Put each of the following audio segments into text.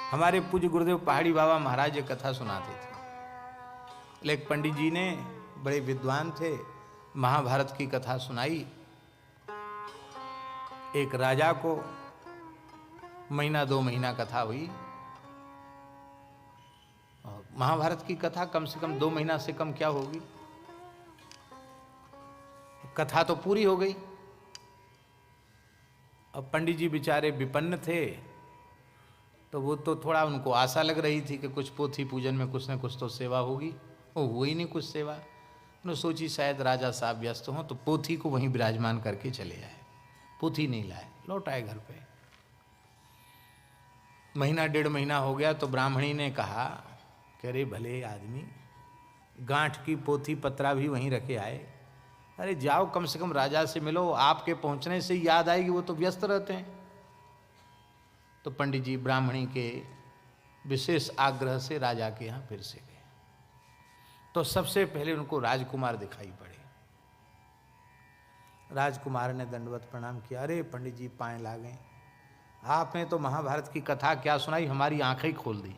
हमारे पूज्य गुरुदेव पहाड़ी बाबा महाराज ये कथा सुनाते थे। एक पंडित जी ने, बड़े विद्वान थे, महाभारत की कथा सुनाई। एक राजा को महीना 2 महीना कथा हुई। महाभारत की कथा कम से कम 2 महीना से कम क्या होगी, कथा तो पूरी हो गई। अब पंडित जी बेचारे विपन्न थे, तो वो तो थोड़ा उनको आशा लग रही थी कि कुछ पोथी पूजन में कुछ न कुछ तो सेवा होगी। वो हुई नहीं कुछ सेवा। उन्होंने सोची शायद राजा साहब व्यस्त हों, तो पोथी को वहीं विराजमान करके चले आए। पोथी नहीं लाए, लौट आए घर पे। महीना 1.5 महीना हो गया तो ब्राह्मणी ने कहा कि अरे भले आदमी, गांठ की पोथी पत्रा भी वहीं रखे आए, अरे जाओ कम से कम राजा से मिलो, आपके पहुंचने से याद आएगी, वो तो व्यस्त रहते हैं। तो पंडित जी ब्राह्मणी के विशेष आग्रह से राजा के यहाँ फिर से गए। तो सबसे पहले उनको राजकुमार दिखाई पड़े। राजकुमार ने दंडवत प्रणाम किया। अरे पंडित जी पाएं लागे, आपने तो महाभारत की कथा क्या सुनाई, हमारी आंखें खोल दी।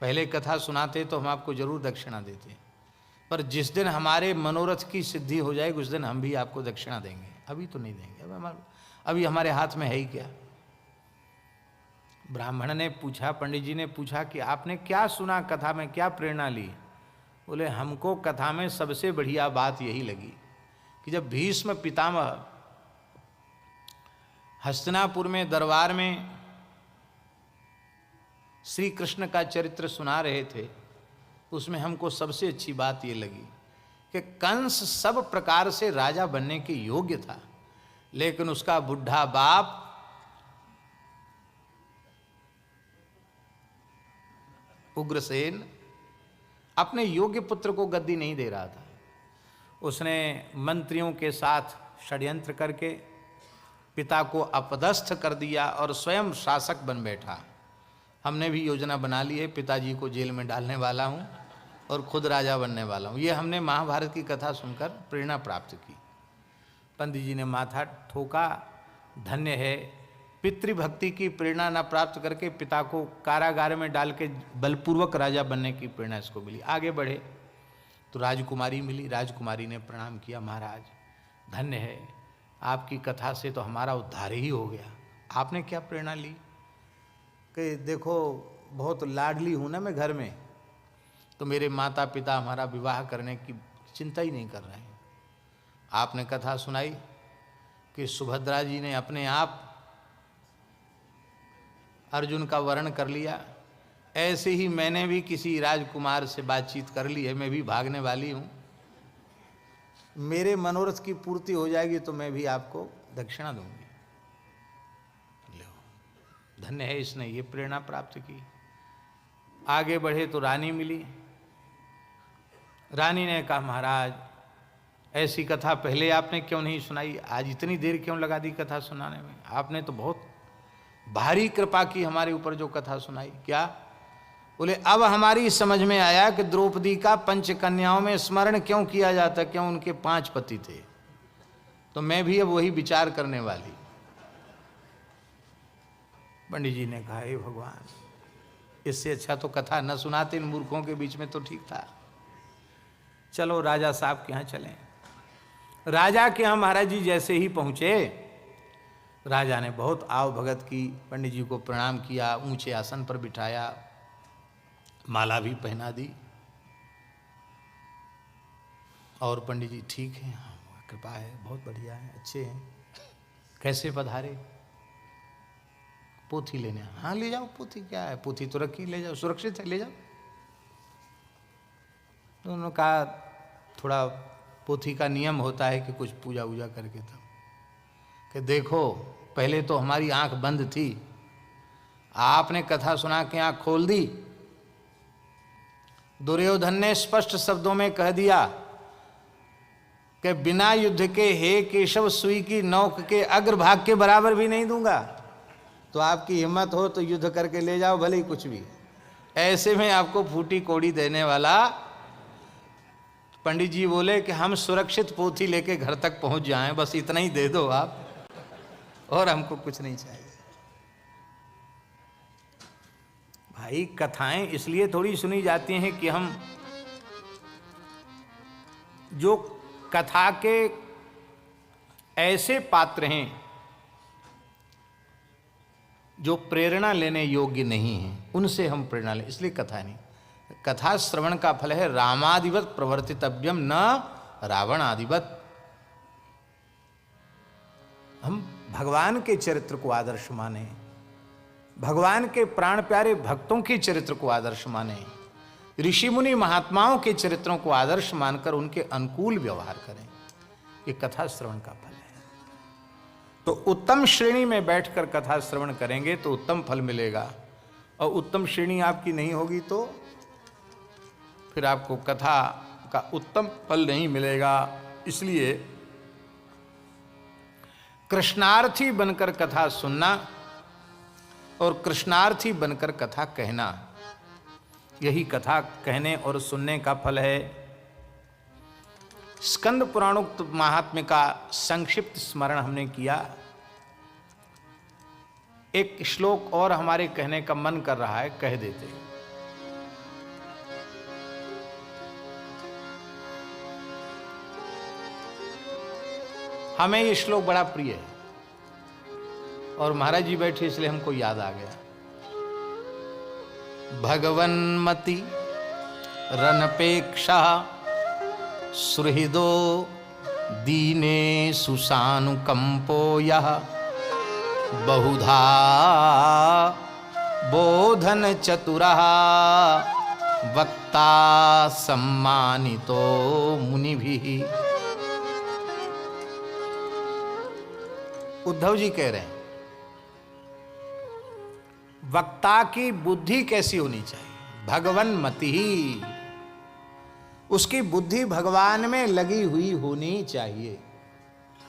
पहले कथा सुनाते तो हम आपको जरूर दक्षिणा देते, पर जिस दिन हमारे मनोरथ की सिद्धि हो जाएगी उस दिन हम भी आपको दक्षिणा देंगे। अभी तो नहीं देंगे, अभी हमारे हाथ में है ही क्या। ब्राह्मण ने पूछा, पंडित जी ने पूछा कि आपने क्या सुना, कथा में क्या प्रेरणा ली। बोले हमको कथा में सबसे बढ़िया बात यही लगी कि जब भीष्म पितामह हस्तिनापुर में दरबार में श्री कृष्ण का चरित्र सुना रहे थे, उसमें हमको सबसे अच्छी बात ये लगी कि कंस सब प्रकार से राजा बनने के योग्य था, लेकिन उसका बुढ़ा बाप उग्रसेन अपने योग्य पुत्र को गद्दी नहीं दे रहा था। उसने मंत्रियों के साथ षड्यंत्र करके पिता को अपदस्थ कर दिया और स्वयं शासक बन बैठा। हमने भी योजना बना ली है, पिताजी को जेल में डालने वाला हूँ और खुद राजा बनने वाला हूँ। ये हमने महाभारत की कथा सुनकर प्रेरणा प्राप्त की। पंडित जी ने माथा ठोका, धन्य है, पितृभक्ति की प्रेरणा न प्राप्त करके पिता को कारागार में डाल के बलपूर्वक राजा बनने की प्रेरणा इसको मिली। आगे बढ़े तो राजकुमारी मिली। राजकुमारी ने प्रणाम किया, महाराज धन्य है, आपकी कथा से तो हमारा उद्धार ही हो गया। आपने क्या प्रेरणा ली? कि देखो बहुत लाडली हूँ ना मैं घर में, तो मेरे माता पिता हमारा विवाह करने की चिंता ही नहीं कर रहे हैं। आपने कथा सुनाई कि सुभद्रा जी ने अपने आप अर्जुन का वर्ण कर लिया, ऐसे ही मैंने भी किसी राजकुमार से बातचीत कर ली है, मैं भी भागने वाली हूँ। मेरे मनोरथ की पूर्ति हो जाएगी तो मैं भी आपको दक्षिणा दूंगी। लो धन्य है, इसने ये प्रेरणा प्राप्त की। आगे बढ़े तो रानी मिली। रानी ने कहा महाराज ऐसी कथा पहले आपने क्यों नहीं सुनाई, आज इतनी देर क्यों लगा दी कथा सुनाने में? आपने तो बहुत भारी कृपा की हमारे ऊपर जो कथा सुनाई। क्या? बोले अब हमारी समझ में आया कि द्रौपदी का पंचकन्याओं में स्मरण क्यों किया जाता, क्यों उनके 5 पति थे, तो मैं भी अब वही विचार करने वाली। पंडित जी ने कहा हे भगवान, इससे अच्छा तो कथा न सुनाते इन मूर्खों के बीच में तो ठीक था। चलो राजा साहब के यहाँ चलें। राजा के यहाँ महाराज जी जैसे ही पहुँचे, राजा ने बहुत आव भगत की, पंडित जी को प्रणाम किया, ऊंचे आसन पर बिठाया, माला भी पहना दी। और पंडित जी ठीक है, हाँ कृपा है, बहुत बढ़िया है, अच्छे हैं, कैसे पधारे? पोथी लेने। हाँ ले जाओ, पोथी क्या है, पोथी तो रखी, ले जाओ, सुरक्षित है, ले जाओ। तो उन्होंने कहा थोड़ा पोथी का नियम होता है कि कुछ पूजा वूजा करके तब, कि देखो पहले तो हमारी आंख बंद थी, आपने कथा सुना के आंख खोल दी। दुर्योधन ने स्पष्ट शब्दों में कह दिया कि बिना युद्ध के हे केशव सुई की नोक के अग्रभाग के बराबर भी नहीं दूंगा। तो आपकी हिम्मत हो तो युद्ध करके ले जाओ, भले ही कुछ भी। ऐसे में आपको फूटी कोड़ी देने वाला। पंडित जी बोले कि हम सुरक्षित पोथी लेके घर तक पहुंच जाएं, बस इतना ही दे दो आप, और हमको कुछ नहीं चाहिए। भाई कथाएं इसलिए थोड़ी सुनी जाती हैं कि हम जो कथा के ऐसे पात्र हैं जो प्रेरणा लेने योग्य नहीं हैं, उनसे हम प्रेरणा लें, इसलिए कथा नहीं। कथा श्रवण का फल है रामादिवत प्रवर्तितव्यम न रावण आदिवत। हम भगवान के चरित्र को आदर्श माने, भगवान के प्राण प्यारे भक्तों के चरित्र को आदर्श माने, ऋषि मुनि महात्माओं के चरित्रों को आदर्श मानकर उनके अनुकूल व्यवहार करें। ये कथा श्रवण का फल है। तो उत्तम श्रेणी में बैठकर कथा श्रवण करेंगे तो उत्तम फल मिलेगा, और उत्तम श्रेणी आपकी नहीं होगी तो फिर आपको कथा का उत्तम फल नहीं मिलेगा। इसलिए कृष्णार्थी बनकर कथा सुनना और कृष्णार्थी बनकर कथा कहना, यही कथा कहने और सुनने का फल है। स्कंद पुराणोक्त महात्म्य का संक्षिप्त स्मरण हमने किया। एक श्लोक और हमारे कहने का मन कर रहा है, कह देते। हमें ये श्लोक बड़ा प्रिय है और महाराज जी बैठे इसलिए हमको याद आ गया। भगवन्मति रनपेक्षा सुहृदो दीने सुसानुकंपो यः बहुधा बोधन चतुरः वक्ता सम्मानितो मुनिभिः। उद्धव जी कह रहे हैं वक्ता की बुद्धि कैसी होनी चाहिए? भगवन मति ही, उसकी बुद्धि भगवान में लगी हुई होनी चाहिए,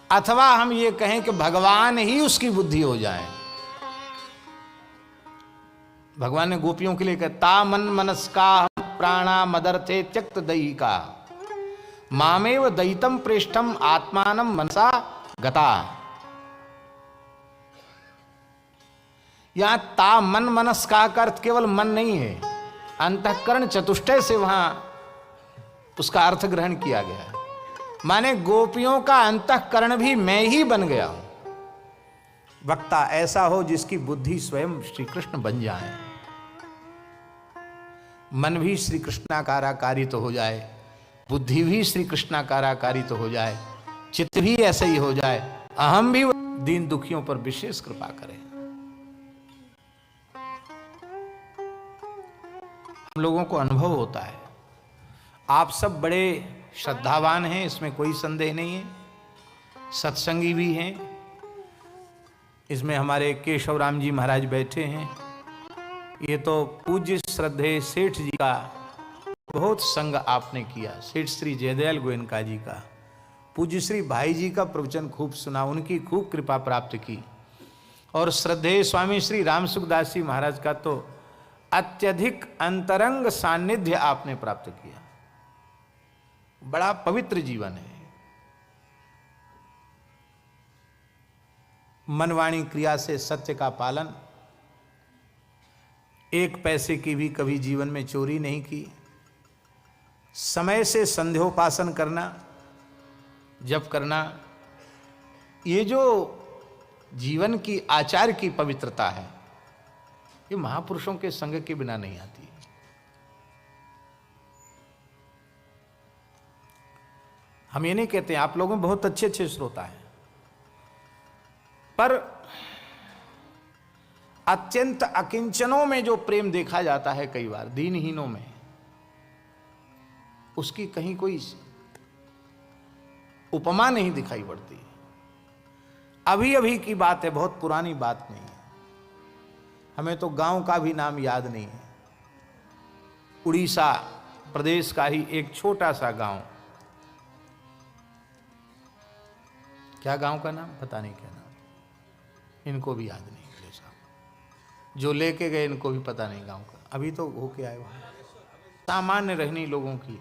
अथवा हम ये कहें कि भगवान ही उसकी बुद्धि हो जाए। भगवान ने गोपियों के लिए कहा ता मन मनस्का प्राणा मदर्थे त्यक्त दही का मामेव दयितम प्रेष्ठम आत्मानम मनसा गता। यहां ता मन मनस्का का अर्थ केवल मन नहीं है, अंतःकरण चतुष्टय से वहां उसका अर्थ ग्रहण किया गया है। माने गोपियों का अंतःकरण भी मैं ही बन गया हूं। वक्ता ऐसा हो जिसकी बुद्धि स्वयं श्री कृष्ण बन जाए, मन भी श्री कृष्णाकाराकारी तो हो जाए, बुद्धि भी श्री कृष्णाकाराकारी तो हो जाए, चित्त भी ऐसे ही हो जाए, अहम भी दीन दुखियों पर विशेष कृपा करे। हम लोगों को अनुभव होता है, आप सब बड़े श्रद्धावान हैं, इसमें कोई संदेह नहीं है, सत्संगी भी हैं। इसमें हमारे केशव राम जी महाराज बैठे हैं। ये तो पूज्य श्रद्धेय सेठ जी का बहुत संग आपने किया, सेठ श्री जयदयाल गोयनका जी का, पूज्य श्री भाई जी का प्रवचन खूब सुना, उनकी खूब कृपा प्राप्त की, और श्रद्धेय स्वामी श्री राम सुखदास जी महाराज का तो अत्यधिक अंतरंग सानिध्य आपने प्राप्त किया। बड़ा पवित्र जीवन है। मनवाणी क्रिया से सत्य का पालन, एक पैसे की भी कभी जीवन में चोरी नहीं की, समय से संध्योपासन करना, जप करना, ये जो जीवन की आचार की पवित्रता है, ये महापुरुषों के संग के बिना नहीं आती। हम ये नहीं कहते, आप लोगों में बहुत अच्छे अच्छे श्रोता हैं, पर अत्यंत अकिंचनों में जो प्रेम देखा जाता है कई बार, दीनहीनों में, उसकी कहीं कोई उपमा नहीं दिखाई पड़ती। अभी अभी की बात है, बहुत पुरानी बात नहीं है। हमें तो गांव का भी नाम याद नहीं है। उड़ीसा प्रदेश का ही एक छोटा सा गांव, क्या गांव का नाम पता नहीं, क्या नाम इनको भी याद नहीं, मेरे साहब जो लेके गए इनको भी पता नहीं गांव का। अभी तो होके आए वहां, सामान्य रहनी लोगों की,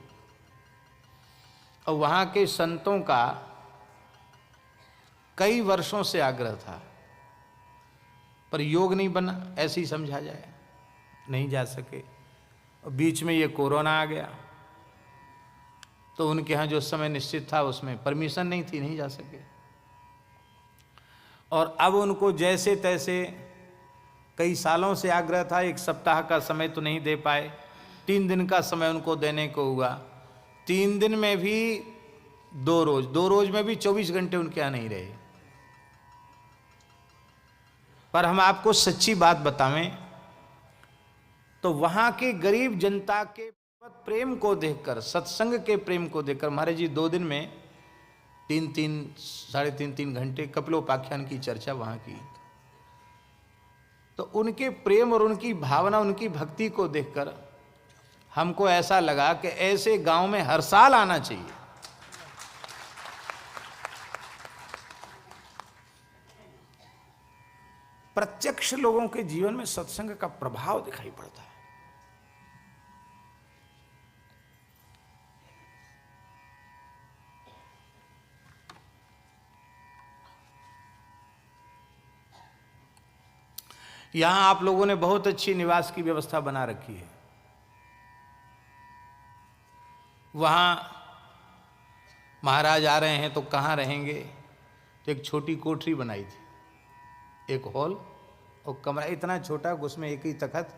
और वहां के संतों का कई वर्षों से आग्रह था, पर योग नहीं बना, ऐसे ही समझा जाए। नहीं जा सके। बीच में ये कोरोना आ गया, तो उनके यहाँ जो समय निश्चित था उसमें परमिशन नहीं थी, नहीं जा सके। और अब उनको जैसे तैसे कई सालों से आग्रह था, 1 सप्ताह का समय तो नहीं दे पाए, 3 दिन का समय उनको देने को हुआ। 3 दिन में भी 2 रोज में भी 24 घंटे उनके यहाँ नहीं रहे। पर हम आपको सच्ची बात बतावें तो वहां की गरीब जनता के प्रेम को देखकर, सत्संग के प्रेम को देखकर, महाराज जी 2 दिन में 3-3 साढ़े 3 घंटे कपिलोपाख्यान की चर्चा वहां की। तो उनके प्रेम और उनकी भावना, उनकी भक्ति को देखकर हमको ऐसा लगा कि ऐसे गांव में हर साल आना चाहिए। प्रत्यक्ष लोगों के जीवन में सत्संग का प्रभाव दिखाई पड़ता है। यहां आप लोगों ने बहुत अच्छी निवास की व्यवस्था बना रखी है। वहां महाराज आ रहे हैं तो कहाँ रहेंगे? तो एक छोटी कोठरी बनाई थी, एक हॉल और कमरा इतना छोटा, उसमें एक ही तखत,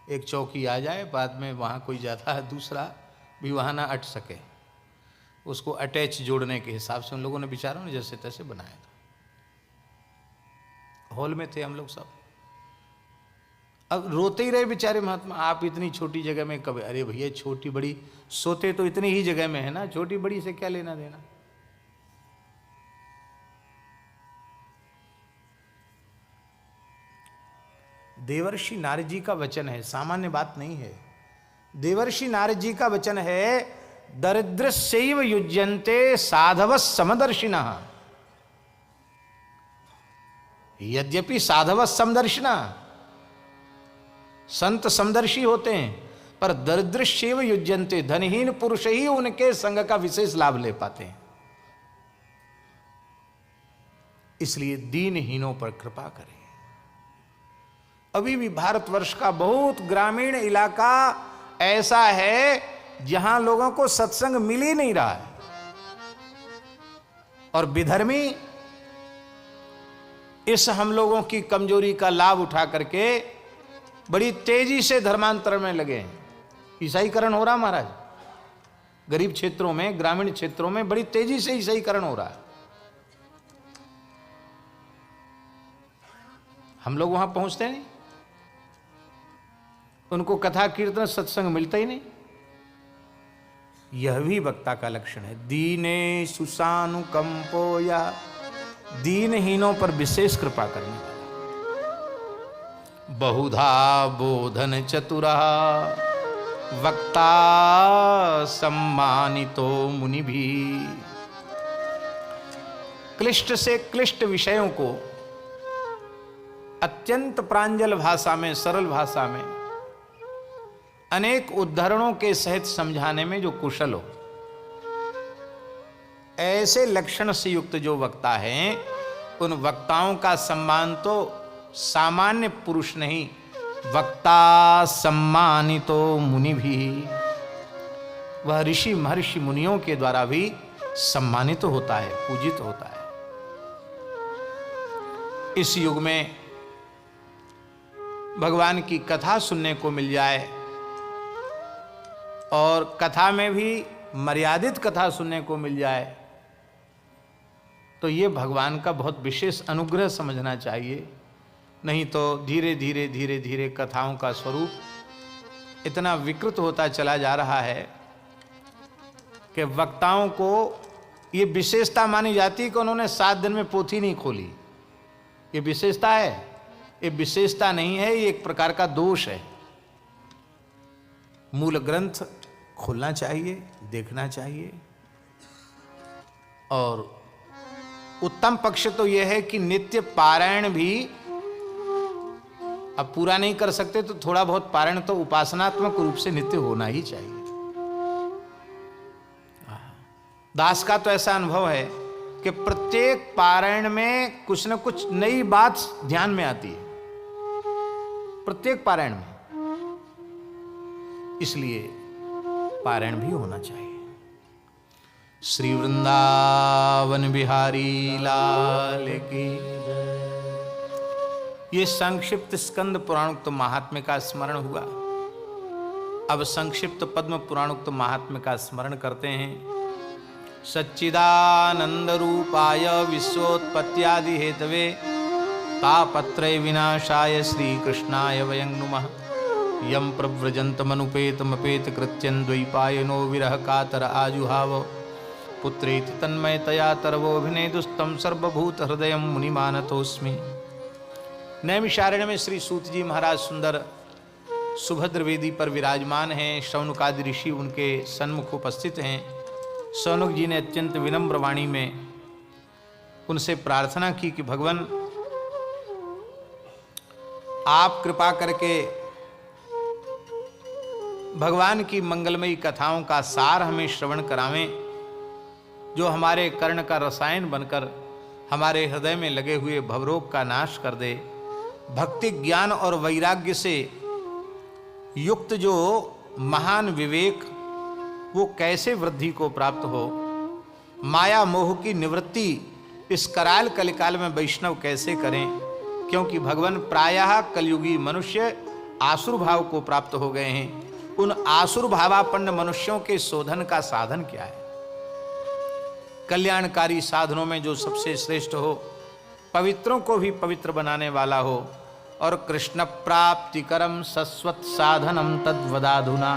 एक चौकी आ जाए, बाद में वहाँ कोई ज़्यादा दूसरा भी वहाँ ना अट सके, उसको अटैच जोड़ने के हिसाब से उन लोगों ने बेचारों ने जैसे तैसे बनाया था। हॉल में थे हम लोग सब। अब रोते ही रहे बेचारे महात्मा, आप इतनी छोटी जगह में कब? अरे भैया छोटी बड़ी, सोते तो इतनी ही जगह में है ना, छोटी बड़ी से क्या लेना देना। देवर्षि नारद जी का वचन है, सामान्य बात नहीं है। देवर्षि नारद जी का वचन है, दरिद्रस्यैव युज्यन्ते साधवः समदर्शिनः। यद्यपि साधवः समदर्शिनः, संत समदर्शी होते हैं, पर दरिद्रस्यैव युज्यन्ते, धनहीन पुरुष ही उनके संग का विशेष लाभ ले पाते हैं। इसलिए दीनहीनों पर कृपा करें। अभी भी भारतवर्ष का बहुत ग्रामीण इलाका ऐसा है जहां लोगों को सत्संग मिल ही नहीं रहा है, और विधर्मी इस हम लोगों की कमजोरी का लाभ उठा करके बड़ी तेजी से धर्मांतरण में लगे हैं। ईसाईकरण हो रहा महाराज, गरीब क्षेत्रों में, ग्रामीण क्षेत्रों में बड़ी तेजी से ईसाईकरण हो रहा है। हम लोग वहां पहुंचते नहीं, उनको कथा कीर्तन सत्संग मिलता ही नहीं। यह भी वक्ता का लक्षण है, दीने सुसानुकंपो, या दीनहीनों पर विशेष कृपा करने वाला। बहुधा बोधन चतुरा वक्ता सम्मानितो मुनि भी। क्लिष्ट से क्लिष्ट विषयों को अत्यंत प्रांजल भाषा में, सरल भाषा में, अनेक उदाहरणों के सहित समझाने में जो कुशल हो, ऐसे लक्षण से युक्त जो वक्ता हैं, उन वक्ताओं का सम्मान तो सामान्य पुरुष नहीं, वक्ता सम्मानितो मुनि भी, वह ऋषि महर्षि मुनियों के द्वारा भी सम्मानित होता है, पूजित होता है। इस युग में भगवान की कथा सुनने को मिल जाए, और कथा में भी मर्यादित कथा सुनने को मिल जाए, तो ये भगवान का बहुत विशेष अनुग्रह समझना चाहिए। नहीं तो धीरे धीरे धीरे धीरे कथाओं का स्वरूप इतना विकृत होता चला जा रहा है कि वक्ताओं को ये विशेषता मानी जाती है कि उन्होंने 7 दिन में पोथी नहीं खोली। ये विशेषता है? ये विशेषता नहीं है, ये एक प्रकार का दोष है। मूल ग्रंथ खोलना चाहिए, देखना चाहिए। और उत्तम पक्ष तो यह है कि नित्य पारायण भी, अब पूरा नहीं कर सकते तो थोड़ा बहुत पारायण तो उपासनात्मक रूप से नित्य होना ही चाहिए। दास का तो ऐसा अनुभव है कि प्रत्येक पारायण में कुछ न कुछ नई बात ध्यान में आती है, प्रत्येक पारायण में। इसलिए पारायण भी होना चाहिए। श्री वृंदावन बिहारी लाल की। ये संक्षिप्त स्कंद पुराणोक्त महात्म्य का स्मरण हुआ। अब संक्षिप्त पद्म पुराणोक्त महात्म्य का स्मरण करते हैं। सच्चिदानंद रूपाय विश्वोत्पत्त्यादि हेतवे तापत्रय विनाशाय श्री कृष्णाय वयं नुमः। यं प्रव्रजन्तमनुपेतमपेत कृत्यं द्वैपायनो विरह कातर आजुहाव। पुत्रेति तन्मयतया तरवोऽभिनेदुस्तं सर्वभूत हृदय मुनिमानतोऽस्मि। नैमिषारण्य में श्री सूत जी महाराज सुंदर सुभद्र वेदी पर विराजमान हैं। शौनकादि ऋषि उनके सन्मुख उपस्थित हैं। शौनक जी ने अत्यंत विनम्र वाणी में उनसे प्रार्थना की कि भगवान आप कृपा करके भगवान की मंगलमयी कथाओं का सार हमें श्रवण करावें, जो हमारे कर्ण का रसायन बनकर हमारे हृदय में लगे हुए भवरोग का नाश कर दे। भक्ति ज्ञान और वैराग्य से युक्त जो महान विवेक वो कैसे वृद्धि को प्राप्त हो, माया मोह की निवृत्ति इस कराल कलिकाल में वैष्णव कैसे करें, क्योंकि भगवान प्रायः कलयुगी मनुष्य आसुर भाव को प्राप्त हो गए हैं। उन आसुर भावापन्न मनुष्यों के शोधन का साधन क्या है? कल्याणकारी साधनों में जो सबसे श्रेष्ठ हो, पवित्रों को भी पवित्र बनाने वाला हो, और कृष्ण प्राप्तिकरम सस्वत साधनम तद्वदाधुना।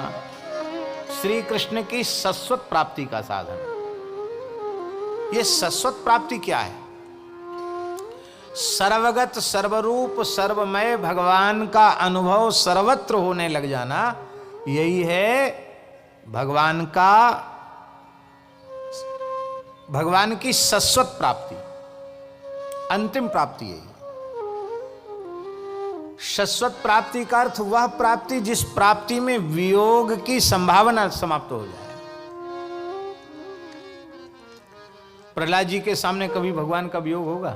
श्री कृष्ण की सस्वत प्राप्ति का साधन। ये सस्वत प्राप्ति क्या है? सर्वगत सर्वरूप सर्वमय भगवान का अनुभव सर्वत्र होने लग जाना, यही है भगवान की सस्वत प्राप्ति, अंतिम प्राप्ति है। शाश्वत प्राप्ति का अर्थ वह प्राप्ति जिस प्राप्ति में वियोग की संभावना समाप्त हो जाए। प्रहलाद जी के सामने कभी भगवान का वियोग होगा?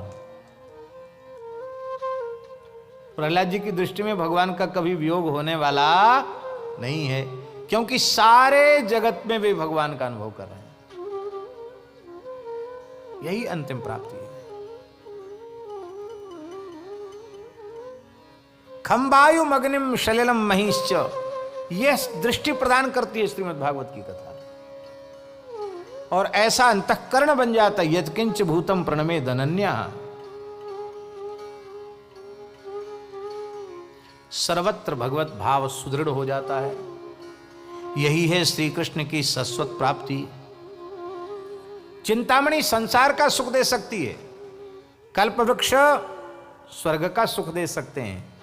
प्रहलाद जी की दृष्टि में भगवान का कभी वियोग होने वाला नहीं है, क्योंकि सारे जगत में वे भगवान का अनुभव कर रहे हैं। यही अंतिम प्राप्ति है। खंबायुम अग्निम सलिलम महिश्च, यह दृष्टि प्रदान करती है श्रीमद् भागवत की कथा। और ऐसा अंतःकरण बन जाता है, यत्किंच भूतम प्रणमे धनन्या। सर्वत्र भगवत भाव सुदृढ़ हो जाता है। यही है श्री कृष्ण की शाश्वत प्राप्ति। चिंतामणि संसार का सुख दे सकती है, कल्पवृक्ष स्वर्ग का सुख दे सकते हैं,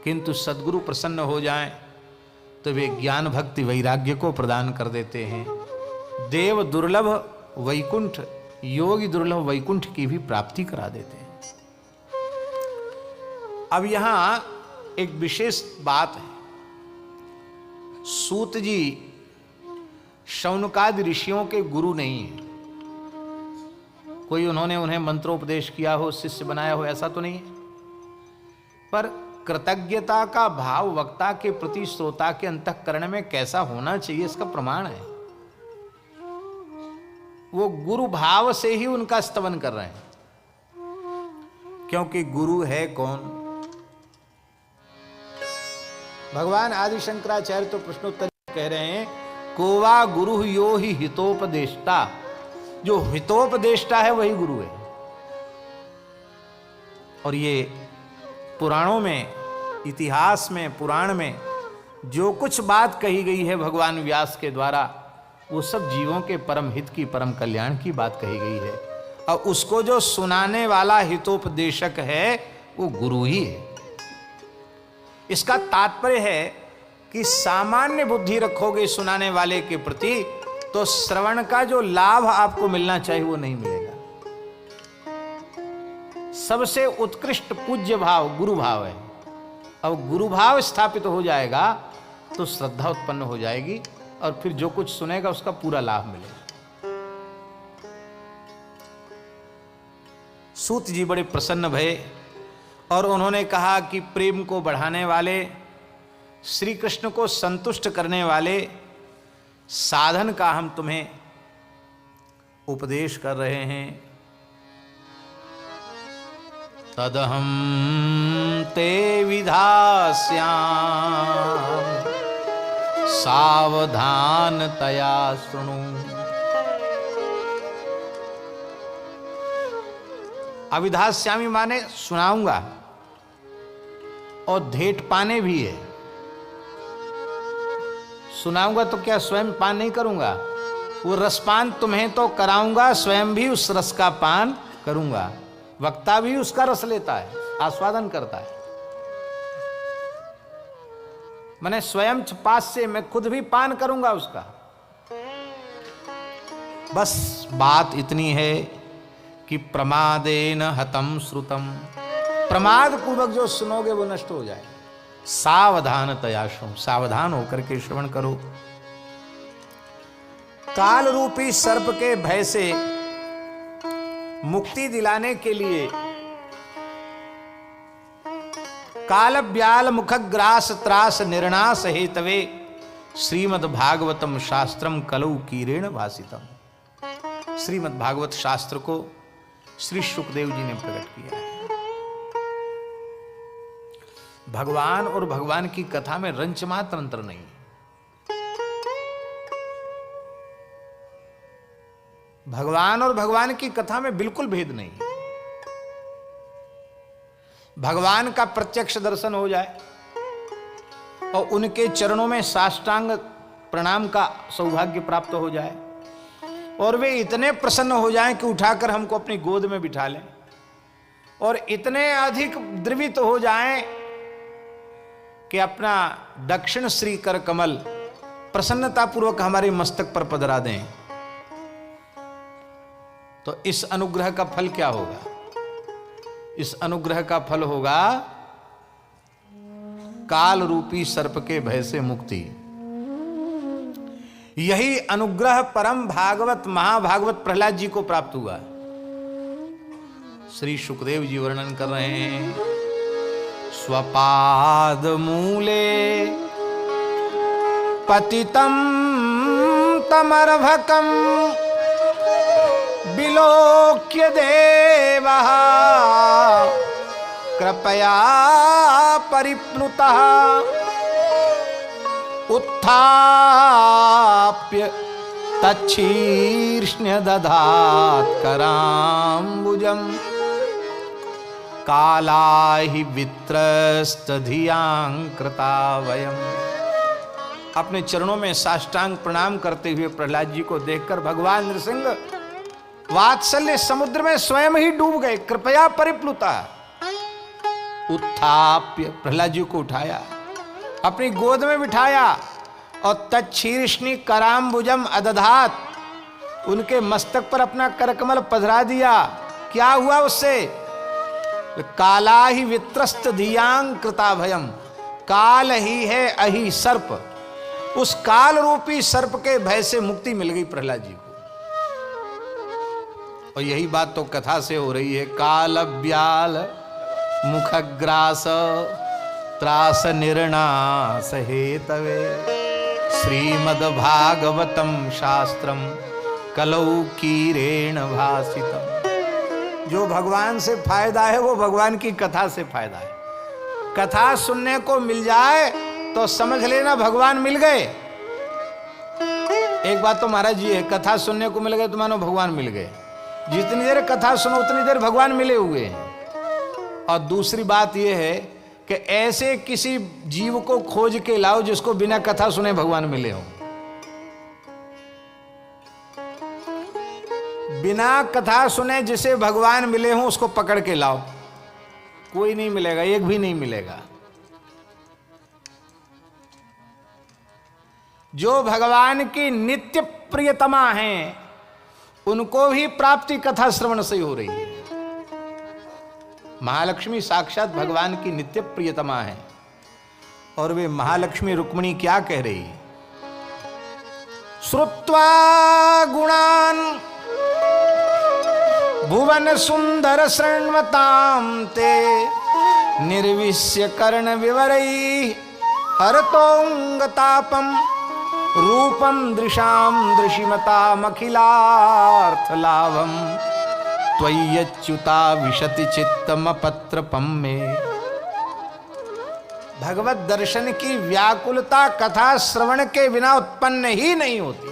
किंतु सद्गुरु प्रसन्न हो जाएं तो वे ज्ञान भक्ति वैराग्य को प्रदान कर देते हैं। देव दुर्लभ वैकुंठ, योगी दुर्लभ वैकुंठ की भी प्राप्ति करा देते हैं। अब यहां एक विशेष बात है। सूत जी शौनकादि ऋषियों के गुरु नहीं है। कोई उन्होंने उन्हें मंत्रोपदेश किया हो, शिष्य बनाया हो, ऐसा तो नहीं है। पर कृतज्ञता का भाव वक्ता के प्रति श्रोता के अंतःकरण में कैसा होना चाहिए, इसका प्रमाण है। वो गुरु भाव से ही उनका स्तवन कर रहे हैं, क्योंकि गुरु है कौन? भगवान आदि शंकराचार्य तो प्रश्नोत्तर कह रहे हैं, कोवा गुरु यो ही हितोपदेष्टा। जो हितोपदेष्टा है वही गुरु है। और ये पुराणों में, इतिहास में, पुराण में जो कुछ बात कही गई है भगवान व्यास के द्वारा, वो सब जीवों के परम हित की, परम कल्याण की बात कही गई है। और उसको जो सुनाने वाला हितोपदेशक है वो गुरु ही है। इसका तात्पर्य है कि सामान्य बुद्धि रखोगे सुनाने वाले के प्रति तो श्रवण का जो लाभ आपको मिलना चाहिए वो नहीं मिलेगा। सबसे उत्कृष्ट पूज्य भाव गुरु भाव है। अब गुरु भाव स्थापित हो जाएगा तो श्रद्धा उत्पन्न हो जाएगी और फिर जो कुछ सुनेगा उसका पूरा लाभ मिलेगा। सूत जी बड़े प्रसन्न भये और उन्होंने कहा कि प्रेम को बढ़ाने वाले, श्री कृष्ण को संतुष्ट करने वाले साधन का हम तुम्हें उपदेश कर रहे हैं। तदहम ते विधास्याम सावधानतया शृणु। अविधास्यामी माने सुनाऊंगा, और धेट पाने भी है। सुनाऊंगा तो क्या स्वयं पान नहीं करूंगा? वो रसपान तुम्हें तो कराऊंगा, स्वयं भी उस रस का पान करूंगा। वक्ता भी उसका रस लेता है, आस्वादन करता है। मैंने स्वयं पास से मैं खुद भी पान करूंगा उसका। बस बात इतनी है कि प्रमादेन हतम श्रुतम, प्रमाद पूर्वक जो सुनोगे वो नष्ट हो जाए। सावधानतया शृणु, सावधान होकर के श्रवण करो। काल रूपी सर्प के भय से मुक्ति दिलाने के लिए काल ब्याल मुखग्रास त्रास निर्णास हेतवे श्रीमद् भागवतम शास्त्रम कलौ कीरेण भासितम। श्रीमद् भागवत शास्त्र को श्री सुखदेव जी ने प्रकट किया है। भगवान और भगवान की कथा में रंच मात्र अंतर नहीं। भगवान और भगवान की कथा में बिल्कुल भेद नहीं। भगवान का प्रत्यक्ष दर्शन हो जाए और उनके चरणों में साष्टांग प्रणाम का सौभाग्य प्राप्त हो जाए, और वे इतने प्रसन्न हो जाएं कि उठाकर हमको अपनी गोद में बिठा लें, और इतने अधिक द्रवित हो जाएं कि अपना दक्षिण श्री कर कमल प्रसन्नतापूर्वक हमारे मस्तक पर पधरा दें, तो इस अनुग्रह का फल क्या होगा? इस अनुग्रह का फल होगा काल रूपी सर्प के भय से मुक्ति। यही अनुग्रह परम भागवत महाभागवत प्रहलाद जी को प्राप्त हुआ। श्री सुखदेव जी वर्णन कर रहे हैं, स्वपाद मूले पतितम तमर्भकम विलोक्य देवः कृपया परिप्लुतः उत्थाप्य तच्छीर्ष्ण्य दधात् कराम्बुजं कालाहि वित्रस्तधियां कृता वयम्। अपने चरणों में साष्टांग प्रणाम करते हुए प्रहलाद जी को देखकर भगवान नृसिंह वात्सल्य समुद्र में स्वयं ही डूब गए। कृपया परिप्लुता, उत्थाप्य प्रहलाद जी को उठाया, अपनी गोद में बिठाया, और तच्छीर्ष्णि कराम्बुजम अदधात, उनके मस्तक पर अपना करकमल पधरा दिया। क्या हुआ उससे? काला ही वित्रस्त धियांग कृता भयम, काल ही है अहि सर्प, उस काल रूपी सर्प के भय से मुक्ति मिल गई प्रहलाद जी को। और यही बात तो कथा से हो रही है। काल ब्याल मुखग्रास त्रास निर्णास हेतवे श्रीमद् भागवतम शास्त्रम कलौ कीरेण भासितम। जो भगवान से फायदा है वो भगवान की कथा से फायदा है। कथा सुनने को मिल जाए तो समझ लेना भगवान मिल गए। एक बात तो महाराज जी है, कथा सुनने को मिल गए तो मानो भगवान मिल गए। जितनी देर कथा सुनो उतनी देर भगवान मिले हुए हैं। और दूसरी बात यह है कि ऐसे किसी जीव को खोज के लाओ जिसको बिना कथा सुने भगवान मिले हो। बिना कथा सुने जिसे भगवान मिले हो उसको पकड़ के लाओ, कोई नहीं मिलेगा, एक भी नहीं मिलेगा। जो भगवान की नित्य प्रियतमा हैं उनको भी प्राप्ति कथा श्रवण से ही हो रही है। महालक्ष्मी साक्षात भगवान की नित्य प्रियतमा है, और वे महालक्ष्मी रुक्मिणी क्या कह रही है? श्रुत्वा गुणान भुवन सुंदर शृण्वतां ते निर्विश्य कर्ण विवरै हरतोंगतापम रूपम दृशाम दृशिमतामखिलार्थलाभम त्वय्यच्युता विशति चित्तमपत्रपम में। भगवत दर्शन की व्याकुलता कथा श्रवण के बिना उत्पन्न ही नहीं होती।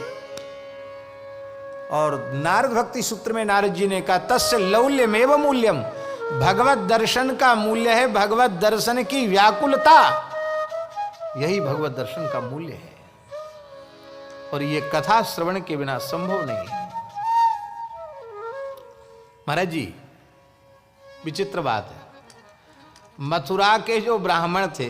और नारद भक्ति सूत्र में नारद जी ने कहा तस्य लौल्यमेव मूल्यम, भगवत दर्शन का मूल्य है भगवत दर्शन की व्याकुलता, यही भगवत दर्शन का मूल्य है। और ये कथा श्रवण के बिना संभव नहीं है। महाराज जी विचित्र बात है, मथुरा के जो ब्राह्मण थे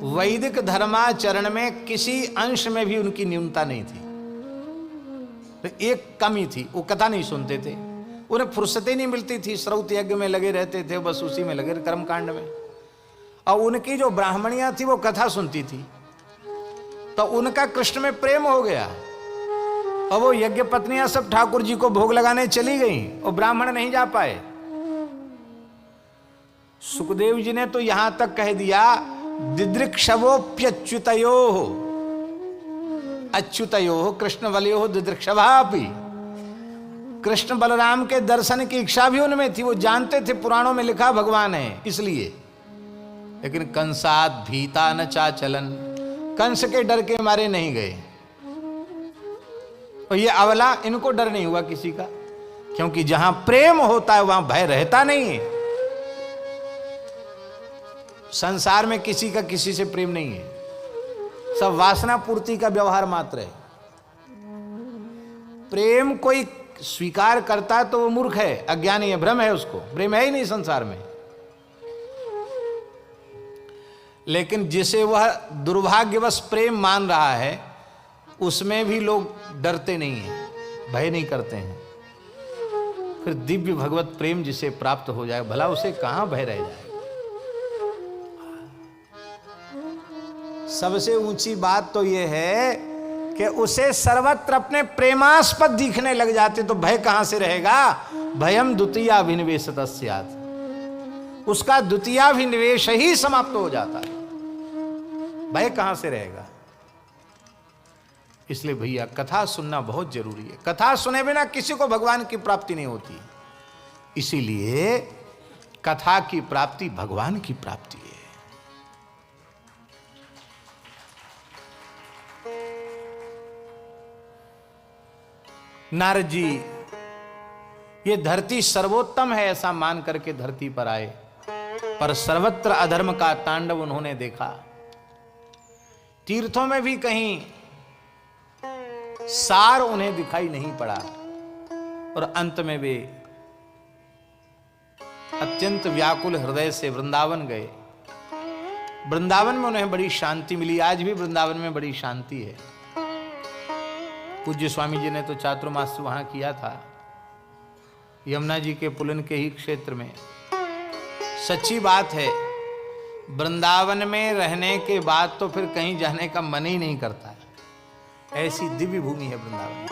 वैदिक धर्माचरण में किसी अंश में भी उनकी न्यूनता नहीं थी। तो एक कमी थी, वो कथा नहीं सुनते थे, उन्हें फुर्सत ही नहीं मिलती थी, श्रौत यज्ञ में लगे रहते थे, बस उसी में लगे कर्मकांड में। और उनकी जो ब्राह्मणियां थी वो कथा सुनती थी, तो उनका कृष्ण में प्रेम हो गया। और वो यज्ञ पत्नियां सब ठाकुर जी को भोग लगाने चली गईं और ब्राह्मण नहीं जा पाए। सुखदेव जी ने तो यहां तक कह दिया दिदृक्षवोप्यच्युतयो अच्युतयो कृष्ण बलयो दिदृक्षवापि। कृष्ण बलराम के दर्शन की इच्छा भी उनमें थी, वो जानते थे पुराणों में लिखा भगवान है इसलिए। लेकिन कंसात भीता न चाचलन, कंस के डर के मारे नहीं गए। और ये अवला, इनको डर नहीं हुआ किसी का, क्योंकि जहां प्रेम होता है वहां भय रहता नहीं है। संसार में किसी का किसी से प्रेम नहीं है, सब वासना पूर्ति का व्यवहार मात्र है। प्रेम कोई स्वीकार करता है तो वो मूर्ख है, अज्ञानी है, भ्रम है, उसको प्रेम है ही नहीं संसार में। लेकिन जिसे वह दुर्भाग्यवश प्रेम मान रहा है उसमें भी लोग डरते नहीं हैं, भय नहीं करते हैं। फिर दिव्य भगवत प्रेम जिसे प्राप्त हो जाए भला उसे कहां भय रह जाए। सबसे ऊंची बात तो यह है कि उसे सर्वत्र अपने प्रेमास्पद दिखने लग जाते, तो भय कहां से रहेगा। भयम द्वितीयाभिनिवेशतस्यात्, उसका द्वितीयाभिनिवेश ही समाप्त हो जाता है, भय कहां से रहेगा। इसलिए भैया कथा सुनना बहुत जरूरी है। कथा सुने बिना किसी को भगवान की प्राप्ति नहीं होती, इसीलिए कथा की प्राप्ति भगवान की प्राप्ति है। नारद जी ये धरती सर्वोत्तम है ऐसा मान करके धरती पर आए, पर सर्वत्र अधर्म का तांडव उन्होंने देखा। तीर्थों में भी कहीं सार उन्हें दिखाई नहीं पड़ा, और अंत में वे अत्यंत व्याकुल हृदय से वृंदावन गए। वृंदावन में उन्हें बड़ी शांति मिली, आज भी वृंदावन में बड़ी शांति है। पूज्य स्वामी जी ने तो चातुर्मास वहां किया था, यमुना जी के पुलन के ही क्षेत्र में। सच्ची बात है, वृंदावन में रहने के बाद तो फिर कहीं जाने का मन ही नहीं करता है, ऐसी दिव्य भूमि है वृंदावन।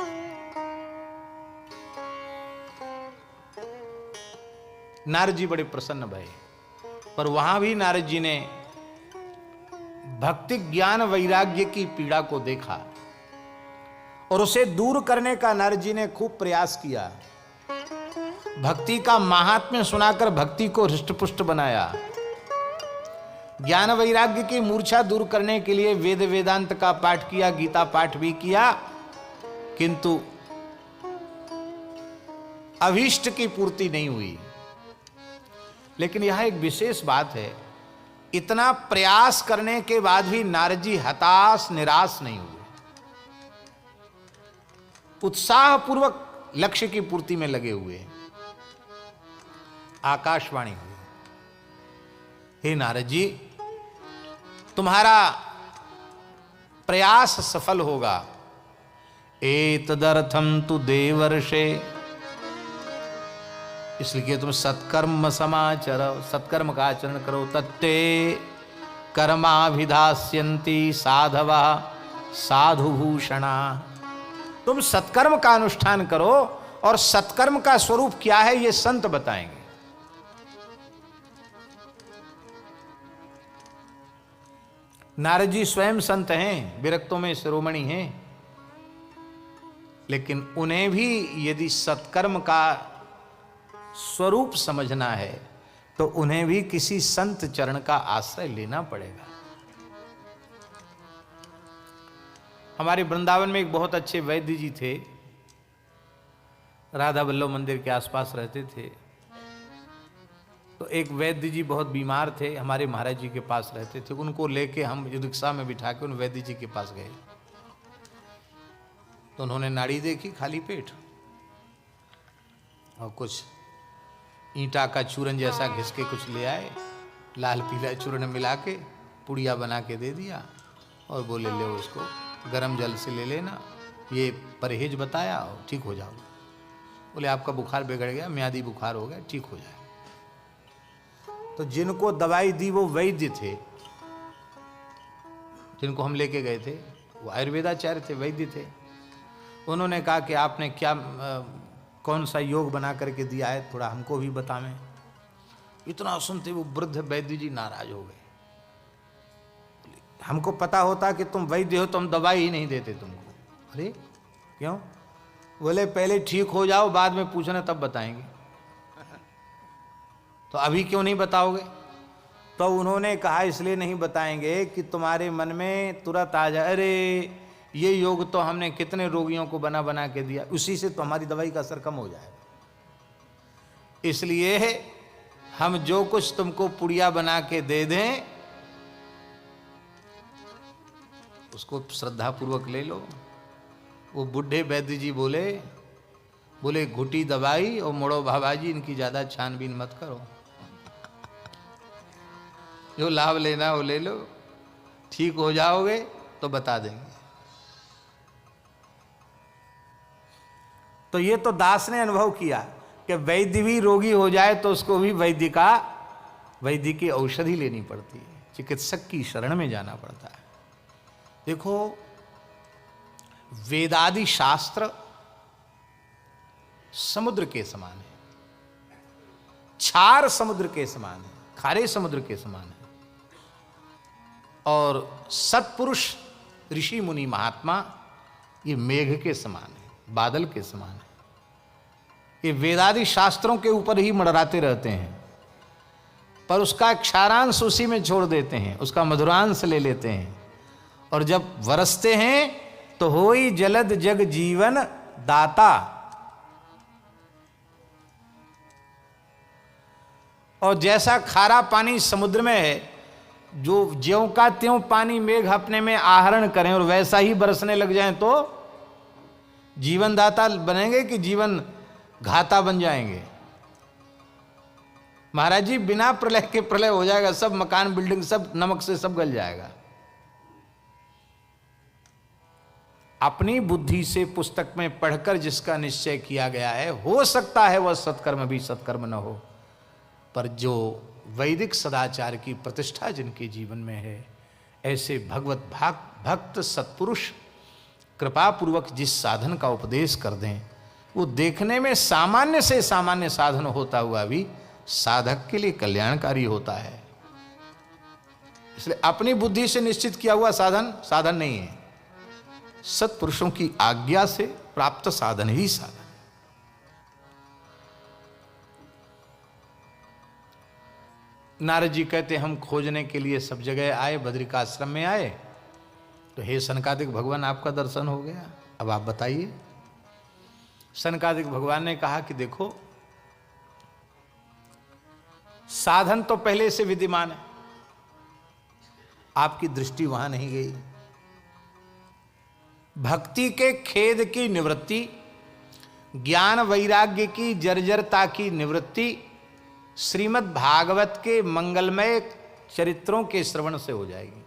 नारद जी बड़े प्रसन्न भये, पर वहां भी नारद जी ने भक्ति ज्ञान वैराग्य की पीड़ा को देखा और उसे दूर करने का नारद जी ने खूब प्रयास किया। भक्ति का महात्म्य सुनाकर भक्ति को हृष्टपुष्ट बनाया। ज्ञान वैराग्य की मूर्छा दूर करने के लिए वेद वेदांत का पाठ किया, गीता पाठ भी किया, किंतु अभीष्ट की पूर्ति नहीं हुई। लेकिन यह एक विशेष बात है, इतना प्रयास करने के बाद भी नारद जी हताश निराश नहीं हुए, उत्साह पूर्वक लक्ष्य की पूर्ति में लगे हुए। आकाशवाणी हुई, हे नारद जी तुम्हारा प्रयास सफल होगा। एतदर्थम तु देवर्षे, इसलिए तुम सत्कर्म समाचरो, सत्कर्म का आचरण करो। तत्ते कर्माभिधास्यन्ति साधवा साधुभूषणा, तुम सत्कर्म का अनुष्ठान करो, और सत्कर्म का स्वरूप क्या है ये संत बताएंगे। नारद जी स्वयं संत हैं, विरक्तों में शिरोमणि हैं, लेकिन उन्हें भी यदि सत्कर्म का स्वरूप समझना है तो उन्हें भी किसी संत चरण का आश्रय लेना पड़ेगा। हमारे वृंदावन में एक बहुत अच्छे वैद्य जी थे, राधा वल्लभ मंदिर के आसपास रहते थे। तो एक वैद्य जी बहुत बीमार थे, हमारे महाराज जी के पास रहते थे। उनको लेके हम रिक्शा में बिठा के उन वैद्य जी के पास गए। तो उन्होंने नाड़ी देखी खाली पेट, और कुछ ईंटा का चूरन जैसा घिस के कुछ ले आए, लाल पीला चूरन मिला के पुड़िया बना के दे दिया और बोले ले उसको गर्म जल से ले लेना, ये परहेज बताया और ठीक हो जाओगे। बोले आपका बुखार बिगड़ गया, म्यादी बुखार हो गया, ठीक हो जाए। तो जिनको दवाई दी वो वैद्य थे, जिनको हम लेके गए थे वो आयुर्वेदाचार्य थे, वैद्य थे। उन्होंने कहा कि आपने क्या कौन सा योग बना करके दिया है, थोड़ा हमको भी बतावें। इतना सुनते वो वृद्ध वैद्य जी नाराज हो गए। हमको पता होता कि तुम वैद्य हो तो हम दवाई ही नहीं देते तुमको। अरे क्यों? बोले पहले ठीक हो जाओ, बाद में पूछना तब बताएंगे। तो अभी क्यों नहीं बताओगे? तो उन्होंने कहा इसलिए नहीं बताएंगे कि तुम्हारे मन में तुरंत आ जाए, अरे ये योग तो हमने कितने रोगियों को बना बना के दिया, उसी से तो हमारी दवाई का असर कम हो जाएगा। इसलिए हम जो कुछ तुमको पुड़िया बना के दे दें उसको श्रद्धा पूर्वक ले लो। वो बुढ़े वैद्य जी बोले घुटी दवाई और मोड़ो बाबा जी, इनकी ज्यादा छानबीन मत करो, जो लाभ लेना वो ले लो, ठीक हो जाओगे तो बता देंगे। तो ये तो दास ने अनुभव किया कि वैद्य भी रोगी हो जाए तो उसको भी वैद्य की औषधि लेनी पड़ती है, चिकित्सक की शरण में जाना पड़ता है। देखो वेदादि शास्त्र समुद्र के समान है, क्षार समुद्र के समान है, खारे समुद्र के समान है। और सत्पुरुष ऋषि मुनि महात्मा ये मेघ के समान है, बादल के समान है। ये वेदादि शास्त्रों के ऊपर ही मंडराते रहते हैं, पर उसका क्षारांश उसी में छोड़ देते हैं, उसका मधुरांश ले लेते हैं। और जब वरसते हैं तो होई जलद जग जीवन दाता। और जैसा खारा पानी समुद्र में है, जो ज्यों का त्यों पानी मेघ अपने में आहरण करें और वैसा ही बरसने लग जाएं तो जीवन दाता बनेंगे कि जीवन घाता बन जाएंगे। महाराज जी बिना प्रलय के प्रलय हो जाएगा, सब मकान बिल्डिंग सब नमक से सब गल जाएगा। अपनी बुद्धि से पुस्तक में पढ़कर जिसका निश्चय किया गया है, हो सकता है वह सत्कर्म भी सत्कर्म न हो, पर जो वैदिक सदाचार की प्रतिष्ठा जिनके जीवन में है, ऐसे भगवत भक्त सत्पुरुष कृपा पूर्वक जिस साधन का उपदेश कर दें, वो देखने में सामान्य से सामान्य साधन होता हुआ भी साधक के लिए कल्याणकारी होता है। इसलिए अपनी बुद्धि से निश्चित किया हुआ साधन नहीं है, सत्पुरुषों की आज्ञा से प्राप्त साधन ही साधन। नारद जी कहते हम खोजने के लिए सब जगह आए, बद्रिकाश्रम में आए तो हे सनकादिक भगवान आपका दर्शन हो गया, अब आप बताइए। सनकादिक भगवान ने कहा कि देखो साधन तो पहले से विद्यमान है, आपकी दृष्टि वहां नहीं गई। भक्ति के खेद की निवृत्ति, ज्ञान वैराग्य की जर्जरता की निवृत्ति श्रीमद् भागवत के मंगलमय चरित्रों के श्रवण से हो जाएगी।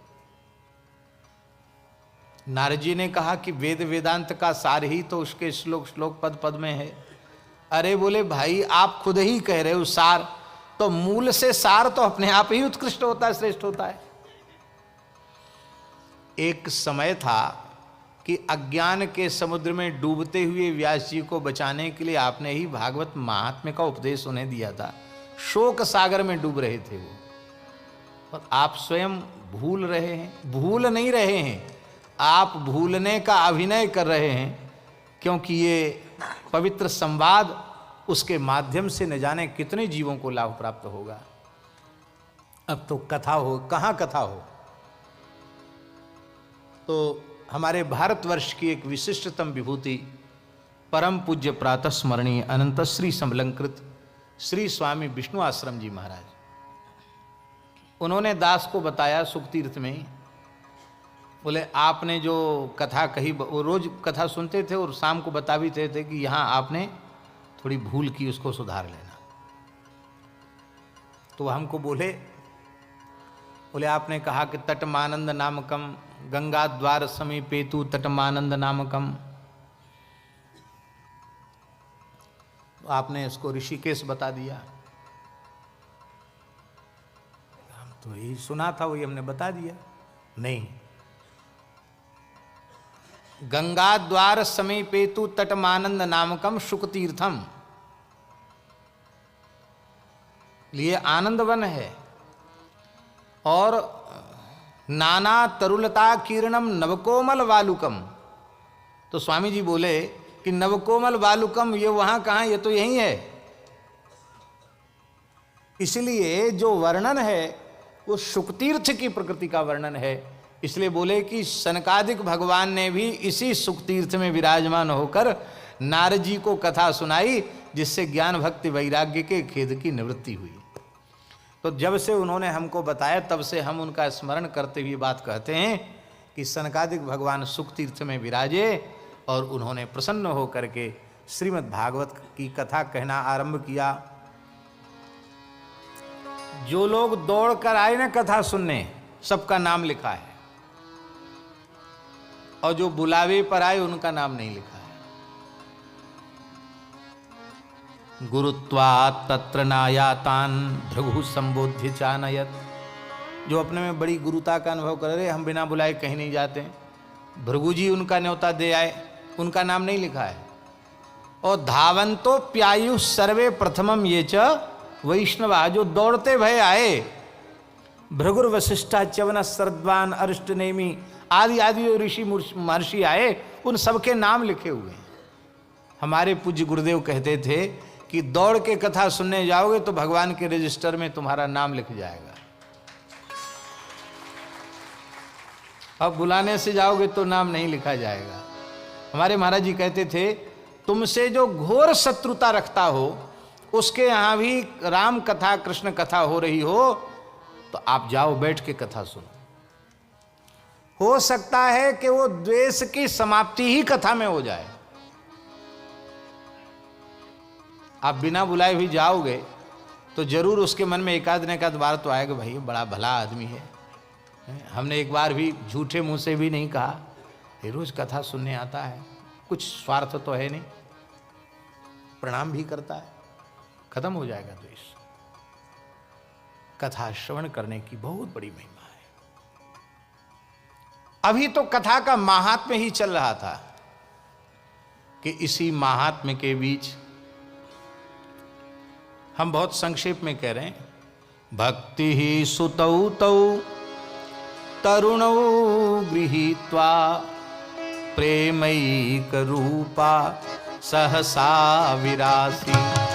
नारद जी ने कहा कि वेद वेदांत का सार ही तो उसके श्लोक पद पद में है। अरे बोले भाई आप खुद ही कह रहे हो सार, तो मूल से सार तो अपने आप ही उत्कृष्ट होता है, श्रेष्ठ होता है। एक समय था कि अज्ञान के समुद्र में डूबते हुए व्यास जी को बचाने के लिए आपने ही भागवत महात्म्य का उपदेश उन्हें दिया था। शोक सागर में डूब रहे थे वो, और आप स्वयं भूल रहे हैं। भूल नहीं रहे हैं, आप भूलने का अभिनय कर रहे हैं, क्योंकि ये पवित्र संवाद उसके माध्यम से न जाने कितने जीवों को लाभ प्राप्त होगा। अब तो कथा हो, कहाँ कथा हो। तो हमारे भारतवर्ष की एक विशिष्टतम विभूति परम पूज्य प्रातः स्मरणीय अनंत श्री समलंकृत श्री स्वामी विष्णु आश्रम जी महाराज, उन्होंने दास को बताया सुखतीर्थ में, बोले आपने जो कथा कही, वो रोज कथा सुनते थे और शाम को बता भी थे कि यहाँ आपने थोड़ी भूल की, उसको सुधार लेना। तो हमको बोले आपने कहा कि तटमानंद नामकम गंगा द्वार समीपेतु तटमानंद नामकम, तो आपने इसको ऋषिकेश बता दिया। हम तो यही सुना था, वही हमने बता दिया। नहीं, गंगा द्वार समीपेतु तटमानंद नामकम शुकतीर्थम, लिए आनंद वन है और नाना तरुलता किरणम नवकोमल वालुकम। तो स्वामी जी बोले कि नवकोमल वालुकम ये वहां कहाँ, ये तो यही है। इसलिए जो वर्णन है वो शुकतीर्थ की प्रकृति का वर्णन है। इसलिए बोले कि सनकादिक भगवान ने भी इसी सुखतीर्थ में विराजमान होकर नारद जी को कथा सुनाई, जिससे ज्ञान भक्ति वैराग्य के खेद की निवृत्ति हुई। तो जब से उन्होंने हमको बताया, तब से हम उनका स्मरण करते हुए बात कहते हैं कि सनकादिक भगवान सुखतीर्थ में विराजे और उन्होंने प्रसन्न होकर के श्रीमद् भागवत की कथा कहना आरंभ किया। जो लोग दौड़ कर आए ना कथा सुनने, सबका नाम लिखा है, और जो बुलावे पर आए उनका नाम नहीं लिखा है। गुरुत्वात् तत्र नायातान भृगु संबोध्य चानयत, जो अपने में बड़ी गुरुता का अनुभव कर रहे, हम बिना बुलाए कहीं नहीं जाते, भृगु जी उनका न्योता दे आए, उनका नाम नहीं लिखा है। और धावंतो प्यायु सर्वे प्रथमम ये च वैष्णवा, जो दौड़ते भय आए, भृगुर वशिष्ठा च्यवन सरद्वान अरिष्ट नेमी आदि आदि जो ऋषि महर्षि आए, उन सबके नाम लिखे हुए हैं। हमारे पूज्य गुरुदेव कहते थे कि दौड़ के कथा सुनने जाओगे तो भगवान के रजिस्टर में तुम्हारा नाम लिख जाएगा, अब बुलाने से जाओगे तो नाम नहीं लिखा जाएगा। हमारे महाराज जी कहते थे, तुमसे जो घोर शत्रुता रखता हो, उसके यहाँ भी राम कथा कृष्ण कथा हो रही हो, तो आप जाओ, बैठ के कथा सुनो। हो सकता है कि वो द्वेष की समाप्ति ही कथा में हो जाए। आप बिना बुलाए भी जाओगे तो जरूर उसके मन में एकाध न एकाध बार तो आएगा, भाई बड़ा भला आदमी है। हमने एक बार भी झूठे मुंह से भी नहीं कहा, ये रोज कथा सुनने आता है, कुछ स्वार्थ तो है नहीं, प्रणाम भी करता है, खत्म हो जाएगा द्वेष। कथा श्रवण करने की बहुत बड़ी महिमा है। अभी तो कथा का महात्म्य ही चल रहा था कि इसी महात्म्य के बीच हम बहुत संक्षेप में कह रहे हैं, भक्ति ही सुतौ तौ तरुणौ गृहीत्वा प्रेमैक रूपा सहसा विरासी।